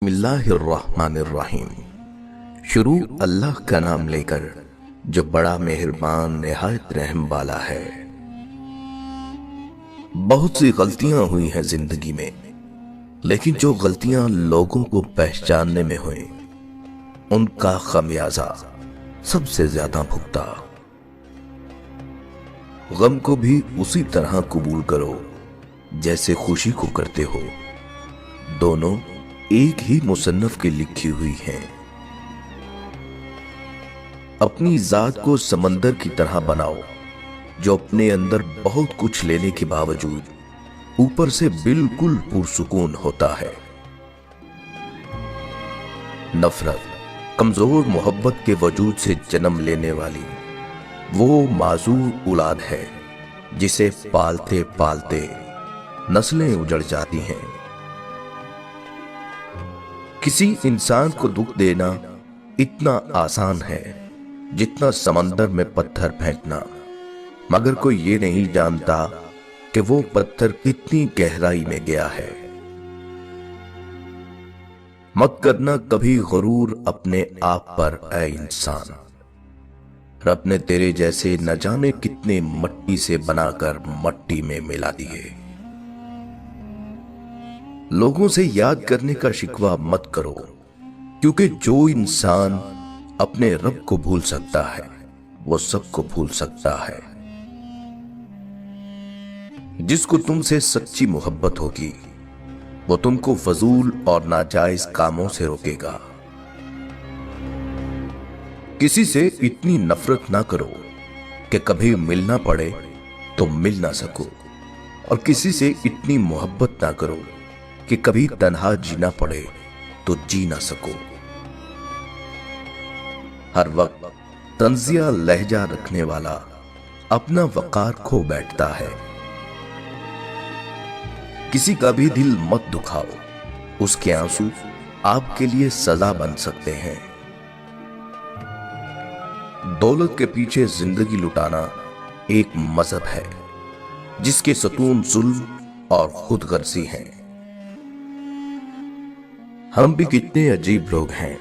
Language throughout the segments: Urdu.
بسم اللہ الرحمن الرحیم۔ شروع اللہ کا نام لے کر جو بڑا مہربان نہایت رحم والا ہے۔ بہت سی غلطیاں ہوئی ہیں زندگی میں، لیکن جو غلطیاں لوگوں کو پہچاننے میں ہوئیں ان کا خمیازہ سب سے زیادہ بھگتا۔ غم کو بھی اسی طرح قبول کرو جیسے خوشی کو کرتے ہو، دونوں ایک ہی مصنف کی لکھی ہوئی ہیں۔ اپنی ذات کو سمندر کی طرح بناؤ جو اپنے اندر بہت کچھ لینے کے باوجود اوپر سے بالکل پرسکون ہوتا ہے۔ نفرت کمزور محبت کے وجود سے جنم لینے والی وہ معذور اولاد ہے جسے پالتے پالتے نسلیں اجڑ جاتی ہیں۔ کسی انسان کو دکھ دینا اتنا آسان ہے جتنا سمندر میں پتھر پھینکنا، مگر کوئی یہ نہیں جانتا کہ وہ پتھر کتنی گہرائی میں گیا ہے۔ مت کرنا کبھی غرور اپنے آپ پر اے انسان، رب نے تیرے جیسے نہ جانے کتنے مٹی سے بنا کر مٹی میں ملا دیے۔ لوگوں سے یاد کرنے کا شکوہ مت کرو، کیونکہ جو انسان اپنے رب کو بھول سکتا ہے وہ سب کو بھول سکتا ہے۔ جس کو تم سے سچی محبت ہوگی وہ تم کو فضول اور ناجائز کاموں سے روکے گا۔ کسی سے اتنی نفرت نہ کرو کہ کبھی ملنا پڑے تو مل نہ سکو، اور کسی سے اتنی محبت نہ کرو کہ کبھی تنہا جینا پڑے تو جی نہ سکو۔ ہر وقت طنزیہ لہجہ رکھنے والا اپنا وقار کھو بیٹھتا ہے۔ کسی کا بھی دل مت دکھاؤ، اس کے آنسو آپ کے لیے سزا بن سکتے ہیں۔ دولت کے پیچھے زندگی لٹانا ایک مذہب ہے جس کے ستون ظلم اور خود غرضی ہیں۔ ہم بھی کتنے عجیب لوگ ہیں،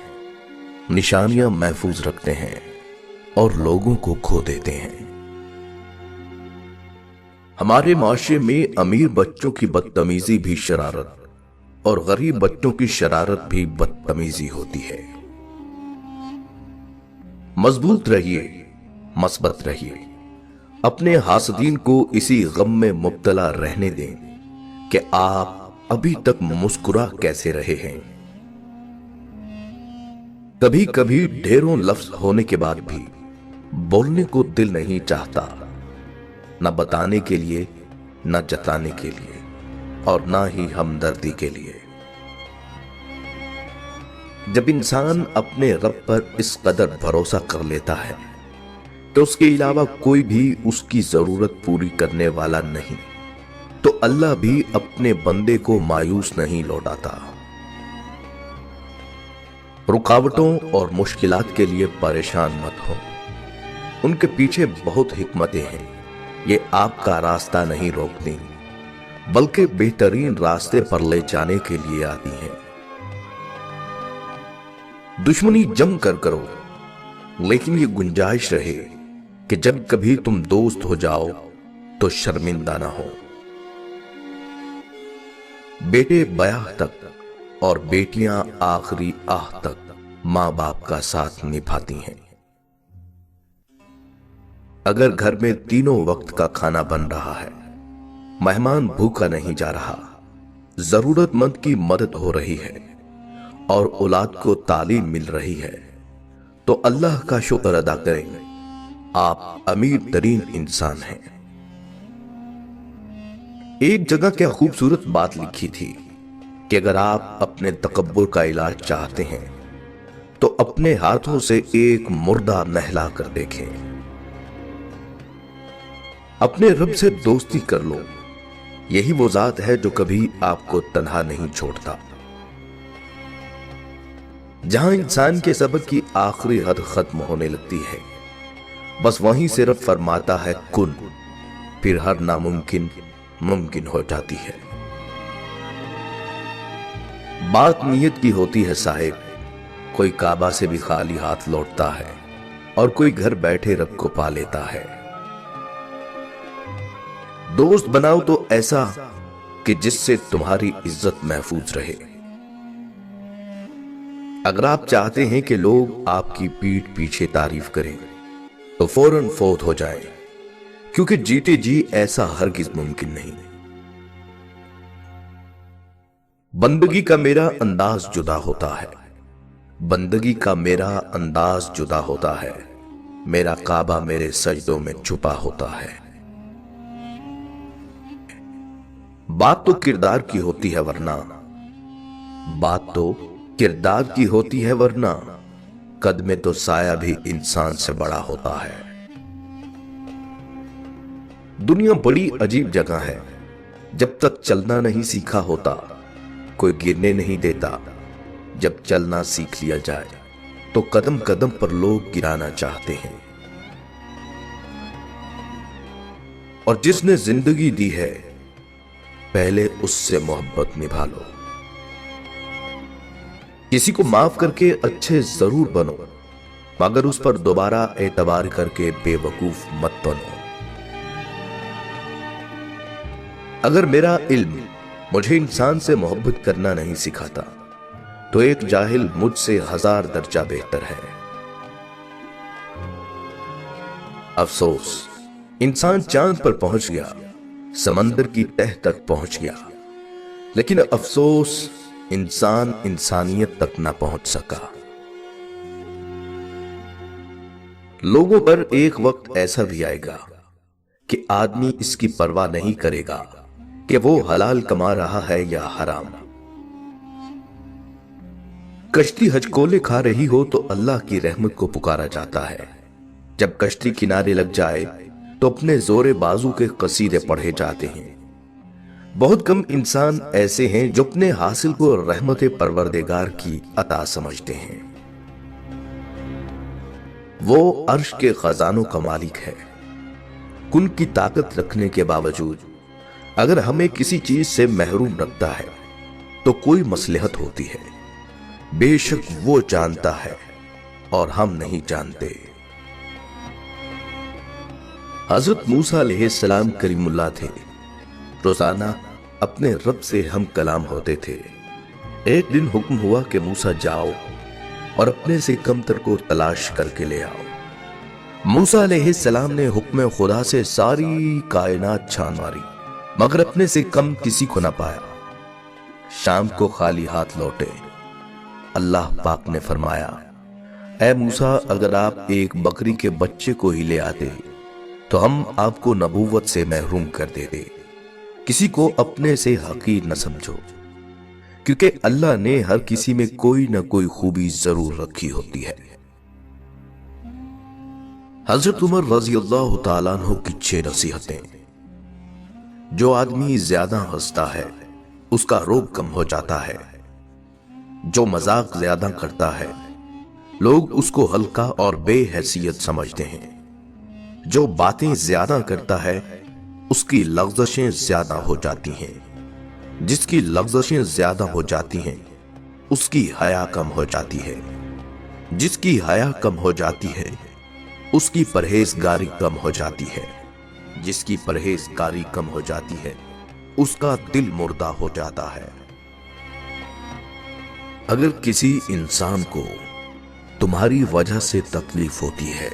نشانیاں محفوظ رکھتے ہیں اور لوگوں کو کھو دیتے ہیں۔ ہمارے معاشرے میں امیر بچوں کی بدتمیزی بھی شرارت اور غریب بچوں کی شرارت بھی بدتمیزی ہوتی ہے۔ مضبوط رہیے، مثبت رہیے، اپنے حاسدین کو اسی غم میں مبتلا رہنے دیں کہ آپ ابھی تک مسکرا کیسے رہے ہیں۔ کبھی کبھی ڈھیروں لفظ ہونے کے بعد بھی بولنے کو دل نہیں چاہتا، نہ بتانے کے لیے، نہ جتانے کے لیے، اور نہ ہی ہمدردی کے لیے۔ جب انسان اپنے رب پر اس قدر بھروسہ کر لیتا ہے تو اس کے علاوہ کوئی بھی اس کی ضرورت پوری کرنے والا نہیں، تو اللہ بھی اپنے بندے کو مایوس نہیں لوٹاتا۔ رکاوٹوں اور مشکلات کے لیے پریشان مت ہو، ان کے پیچھے بہت حکمتیں ہیں۔ یہ آپ کا راستہ نہیں روکتی بلکہ بہترین راستے پر لے جانے کے لیے آتی ہیں۔ دشمنی جم کر کرو، لیکن یہ گنجائش رہے کہ جب کبھی تم دوست ہو جاؤ تو شرمندہ نہ ہو۔ بیٹے بیاہ تک اور بیٹیاں آخری آہ تک ماں باپ کا ساتھ نبھاتی ہیں۔ اگر گھر میں تینوں وقت کا کھانا بن رہا ہے، مہمان بھوکا نہیں جا رہا، ضرورت مند کی مدد ہو رہی ہے اور اولاد کو تعلیم مل رہی ہے، تو اللہ کا شکر ادا کریں، آپ امیر ترین انسان ہیں۔ ایک جگہ کیا خوبصورت بات لکھی تھی کہ اگر آپ اپنے تکبر کا علاج چاہتے ہیں تو اپنے ہاتھوں سے ایک مردہ نہلا کر دیکھیں۔ اپنے رب سے دوستی کر لو، یہی وہ ذات ہے جو کبھی آپ کو تنہا نہیں چھوڑتا۔ جہاں انسان کے صبر کی آخری حد ختم ہونے لگتی ہے، بس وہیں سے رب فرماتا ہے کن، پھر ہر ناممکن ممکن ہو جاتی ہے۔ بات نیت کی ہوتی ہے صاحب، کوئی کعبہ سے بھی خالی ہاتھ لوٹتا ہے اور کوئی گھر بیٹھے رب کو پا لیتا ہے۔ دوست بناؤ تو ایسا کہ جس سے تمہاری عزت محفوظ رہے۔ اگر آپ چاہتے ہیں کہ لوگ آپ کی پیٹھ پیچھے تعریف کریں تو فوراً فوت ہو جائیں، کیونکہ جیتے جی ایسا ہرگز ممکن نہیں۔ بندگی کا میرا انداز جدا ہوتا ہے، بندگی کا میرا انداز جدا ہوتا ہے، میرا کعبہ میرے سجدوں میں چھپا ہوتا ہے۔ بات تو کردار کی ہوتی ہے ورنہ، بات تو کردار کی ہوتی ہے ورنہ، قد میں تو سایہ بھی انسان سے بڑا ہوتا ہے۔ دنیا بڑی عجیب جگہ ہے، جب تک چلنا نہیں سیکھا ہوتا کوئی گرنے نہیں دیتا، جب چلنا سیکھ لیا جائے تو قدم قدم پر لوگ گرانا چاہتے ہیں۔ اور جس نے زندگی دی ہے پہلے اس سے محبت نبھا لو۔ کسی کو معاف کر کے اچھے ضرور بنو، مگر اس پر دوبارہ اعتبار کر کے بے وقوف مت بنو۔ اگر میرا علم مجھے انسان سے محبت کرنا نہیں سکھاتا تو ایک جاہل مجھ سے 1000 درجہ بہتر ہے۔ افسوس، انسان چاند پر پہنچ گیا، سمندر کی تہ تک پہنچ گیا، لیکن افسوس انسان انسانیت تک نہ پہنچ سکا۔ لوگوں پر ایک وقت ایسا بھی آئے گا کہ آدمی اس کی پرواہ نہیں کرے گا کہ وہ حلال کما رہا ہے یا حرام۔ کشتی ہجکولے کھا رہی ہو تو اللہ کی رحمت کو پکارا جاتا ہے، جب کشتی کنارے لگ جائے تو اپنے زور بازو کے قصیدے پڑھے جاتے ہیں۔ بہت کم انسان ایسے ہیں جو اپنے حاصل کو رحمت پروردگار کی عطا سمجھتے ہیں۔ وہ عرش کے خزانوں کا مالک ہے، کن کی طاقت رکھنے کے باوجود اگر ہمیں کسی چیز سے محروم رکھتا ہے تو کوئی مصلحت ہوتی ہے، بے شک وہ جانتا ہے اور ہم نہیں جانتے۔ حضرت موسیٰ علیہ السلام کریم اللہ تھے، روزانہ اپنے رب سے ہم کلام ہوتے تھے۔ ایک دن حکم ہوا کہ موسیٰ جاؤ اور اپنے سے کمتر کو تلاش کر کے لے آؤ۔ موسیٰ علیہ السلام نے حکم خدا سے ساری کائنات چھان ماری، مگر اپنے سے کم کسی کو نہ پایا۔ شام کو خالی ہاتھ لوٹے۔ اللہ پاک نے فرمایا، اے موسیٰ، اگر آپ ایک بکری کے بچے کو ہی لے آتے تو ہم آپ کو نبوت سے محروم کر دیتے۔ کسی کو اپنے سے حقیر نہ سمجھو، کیونکہ اللہ نے ہر کسی میں کوئی نہ کوئی خوبی ضرور رکھی ہوتی ہے۔ حضرت عمر رضی اللہ تعالیٰ عنہ کی 6 نصیحتیں۔ جو آدمی زیادہ ہنستا ہے اس کا روگ کم ہو جاتا ہے، جو مذاق زیادہ کرتا ہے لوگ اس کو ہلکا اور بے حیثیت سمجھتے ہیں، جو باتیں زیادہ کرتا ہے اس کی لغزشیں زیادہ ہو جاتی ہیں، جس کی لغزشیں زیادہ ہو جاتی ہیں اس کی حیا کم ہو جاتی ہے، جس کی حیا کم ہو جاتی ہے اس کی پرہیزگاری کم ہو جاتی ہے، جس کی پرہیزگاری کم ہو جاتی ہے اس کا دل مردہ ہو جاتا ہے۔ اگر کسی انسان کو تمہاری وجہ سے تکلیف ہوتی ہے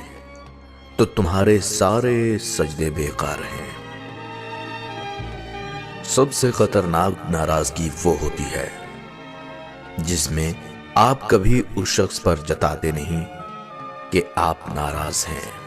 تو تمہارے سارے سجدے بیکار ہیں۔ سب سے خطرناک ناراضگی وہ ہوتی ہے جس میں آپ کبھی اس شخص پر جتاتے نہیں کہ آپ ناراض ہیں۔